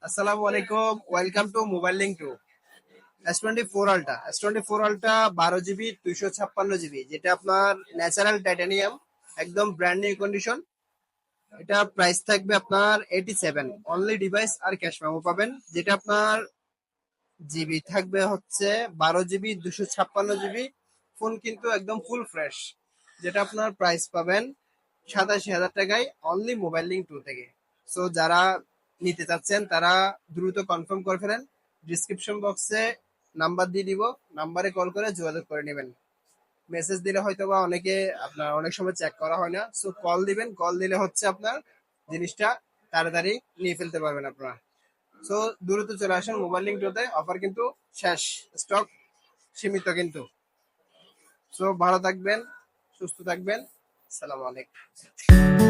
আসসালামু আলাইকুম, welcome to mobile link to. S24 Ultra 12 GB 256 GB, যেটা আপনার ন্যাচারাল টাইটানিয়াম, একদম ব্র্যান্ড নিউ কন্ডিশন। এটা প্রাইস থাকবে আপনার 87 অনলি। ডিভাইস আর ক্যাশ মেমো পাবেন, যেটা আপনার জিবি থাকবে হচ্ছে 12 GB 256 GB। ফোন কিন্তু একদম ফুল ফ্রেশ, যেটা আপনার প্রাইস পাবেন 87,000 টাকায় অনলি মোবাইল লিঙ্ক টু থেকে। সো যারা নিতে চাচ্ছেন তারা দ্রুত কনফার্ম করে ফেলেন। ডিসক্রিপশন বক্সে নাম্বার দিয়ে দিব, নাম্বারে কল করে যোগাযোগ করে নেবেন। মেসেজ দিলে হয়তো বা আপনার অনেক সময় চেক করা হয় না, সো কল দিবেন। কল দিলে হচ্ছে আপনার জিনিসটা তাড়াতাড়ি নিয়ে ফেলতে পারবেন আপনারা। সো দ্রুত চলে আসেন মোবাইল লিঙ্ক টুতে, অফার কিন্তু শেষ, স্টক সীমিত কিন্তু। সো ভালো থাকবেন, সুস্থ থাকবেন, সালাম আলাইকুম।